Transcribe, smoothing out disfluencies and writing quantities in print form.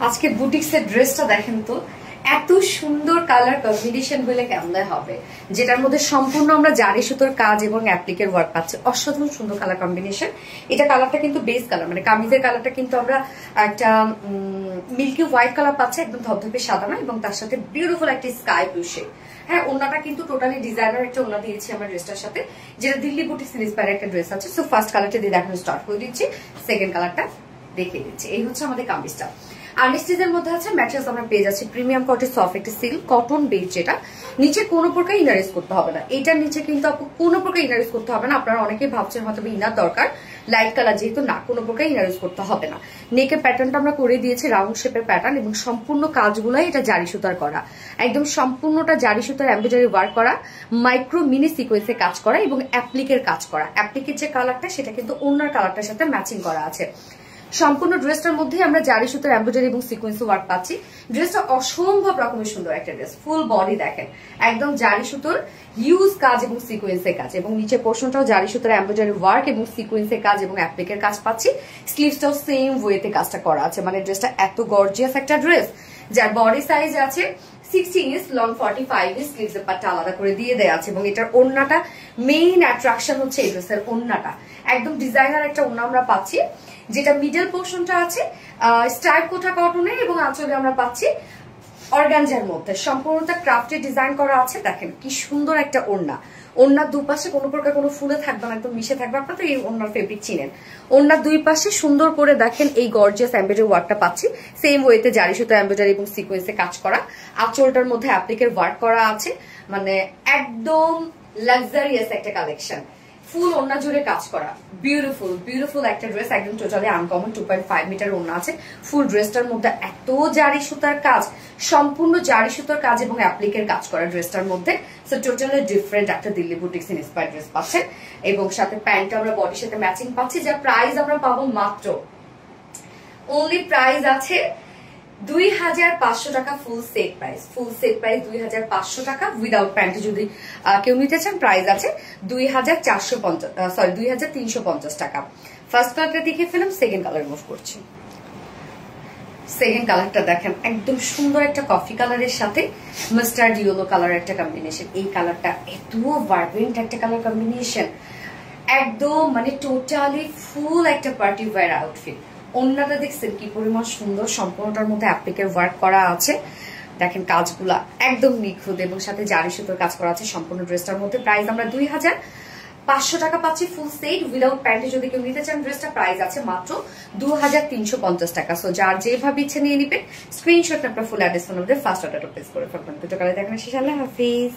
আজকে বুটিক্সের ড্রেসটা দেখেন তো, এত সুন্দর কালার কম্বিনেশন হলে কেমন হবে, যেটার মধ্যে সম্পূর্ণ আমরা জারি সুতোর কাজ এবং অ্যাপ্লিকের ওয়ার্ক পাচ্ছি। অসাধারণ সুন্দর কালার কম্বিনেশন। এটা কালারটা কিন্তু বেস কালার, মানে কামিজের কালারটা কিন্তু আমরা একটা মিল্কি হোয়াইট কালার পাচ্ছি, একদম ধপধপে সাদা না, এবং তার সাথে বিউটিফুল একটা স্কাই ব্লু শেড। হ্যাঁ, ওনাটা কিন্তু টোটালি ডিজাইনার একটা ওনা দিয়েছি আমরা ড্রেসটার সাথে, যেটা দিল্লি বুটিক্স ইন্সপায়ার একটা ড্রেস আছে। সো ফার্স্ট কালারটা দিয়ে দেখানো স্টার্ট করে দিচ্ছি, সেকেন্ড কালারটা দেখিয়ে দিচ্ছি। এই হচ্ছে আমাদের কামিজটা। আর্নিস্টিজের মধ্যে আছে ম্যাট্রেস আমরা পেয়ে যাচ্ছি প্রিমিয়াম কোয়ালিটি সফট একটা সিল্ক কটন বেস, যেটা নিচে কোনো প্রকার ইনার করতে হবে না। এটার নিচে কিন্তু আপু কোনো প্রকার ইনার করতে হবে না। আপনারা অনেকেই ভাবছেন হয়তো ইনার দরকার, লাইট কালার যেহেতু না, কোনো প্রকার ইনার করতে হবে না। নেকের প্যাটার্নটা আমরা করে দিয়েছি রাউন্ড শেপের প্যাটার্ন, এবং সম্পূর্ণ কাজগুলোই এটা জারি সুতার করা, একদম সম্পূর্ণটা জারি সুতার এমব্রয়ডারি ওয়ার্ক করা, মাইক্রো মিনি সিকোয়েন্সে কাজ করা এবং অ্যাপ্লিকের কাজ করা। অ্যাপ্লিকের যে কালারটা সেটা কিন্তু অন্যার কালারটার সাথে ম্যাচিং করা আছে। সম্পূর্ণ ড্রেসটার মধ্যে আমরা জারি সুতার এমব্রয়ডারি এবং সিকোয়েন্স ওয়ার্ক পাচ্ছি। ড্রেসটা অসম্ভব রকমের সুন্দর একটা ড্রেস, ফুল বডি দেখেন একদম জারি সুতোর হিউজ কাজ এবং সিকোয়েন্সের কাজ, এবং নিচে পোর্শনটাও জারি সুতার এমব্রয়ডারি ওয়ার্ক এবং সিকোয়েন্সের কাজ এবং অ্যাপ্লিকের কাজ পাচ্ছি। স্লিভসটাও সেম ওয়েতে কাজটা করা আছে। মানে ড্রেসটা এত গর্জিয়াস একটা ড্রেস, যার বডি সাইজ আছে 60 ইঞ্চ, লং 45 ইঞ্চ, স্লিভস এর পাটটা আলাদা করে দিয়ে দেয়া আছে, এবং এটার ওড়নাটা মেইন অ্যাট্রাকশন হচ্ছে এই ড্রেসের ওড়নাটা। একদম ডিজাইনার একটা ওড়না আমরা পাচ্ছি, যেটা মিডল পোর্শনটা আছে স্টাইল কোটা কটনের, এবং আঁচলে আমরা পাচ্ছি অর্গানজার মধ্যে। সম্পূর্ণটা ক্রাফটে ডিজাইন করা আছে। দেখেন কি সুন্দর একটা ওড়না। ওড়নার দুপাশে কোনো প্রকার কোনো ফুলে থাকবে না, একদম মিশে থাকবে। আপনারা তো এই ওড়নার ফেব্রিক চিনেন। ওড়নার দুই পাশে সুন্দর করে দেখেন এই গর্জিয়াস এমব্রয়ডারি ওয়ার্কটা পাচ্ছি, সেম ওয়েতে জারি সুতা এমব্রয়ডারি এবং সিকোয়েন্সে কাজ করা। আঁচলটার মধ্যে অ্যাপ্লিকের ওয়ার্ক করা আছে, মানে একদম লাক্সারিয়াস একটা কালেকশন। ফুল ওড়না জুড়ে কাজ করা, বিউটিফুল বিউটিফুল একটা ড্রেস, একদম টোটালি আনকমন। 2.5 মিটার ওড়না আছে। ফুল ড্রেসটার মধ্যে এত জারি সুতার কাজ, সম্পূর্ণ জারি সুতার কাজ এবং অ্যাপ্লিকের কাজ করা ড্রেসটার মধ্যে। সো টোটালি ডিফারেন্ট একটা দিল্লি বুটিক্স ইন্সপায়ার্ড ড্রেস পাচ্ছেন, এবং সাথে প্যান্টটা আমরা বডির সাথে ম্যাচিং পাচ্ছি। যার প্রাইস আমরা পাবো মাত্র অনলি প্রাইস আছে 2500 টাকা। ফুল সেট প্রাইস 2500 টাকা উইদাউট প্যান্ট। যদি কেউ নিতে চান প্রাইস আছে 2350 টাকা। ফার্স্ট কালারটা দেখে ফেলাম, সেকেন্ড কালার মুভ করছি। সেকেন্ড কালারটা দেখেন একদম সুন্দর একটা কফি কালারের সাথে মাস্টার্ড ইয়েলো কালার একটা কম্বিনেশন। এই কালারটা এত ভাইব্রেন্ট একটা কালার কম্বিনেশন, একদম মানে টোটালি ফুল একটা পার্টি ওয়্যার আউটফিট। ওড়নাটা দেখছেন কি পরিমাণ সুন্দর, সম্পূর্ণটার মধ্যে অ্যাপ্লিকের ওয়ার্ক করা আছে। দেখেন কাজগুলা একদম নিখুঁত, এবং সাথে জারি সুতোর কাজ করা আছে সম্পূর্ণ ড্রেসটার মধ্যে। প্রাইস আমরা 2500 টাকা পাচ্ছি ফুল সেট উইদাউট প্যান্টে। যদি কেউ নিতে চান ড্রেসটা প্রাইস আছে মাত্র 2350 টাকা। সো যার যেভাবে ইচ্ছে নিয়ে নিবেন, স্ক্রিনশট আপনার full address phone number first অর্ডারটা প্লেস করে ফেলবেন। দুটো কালার দেখানো শেষ। আল্লাহ হাফিজ।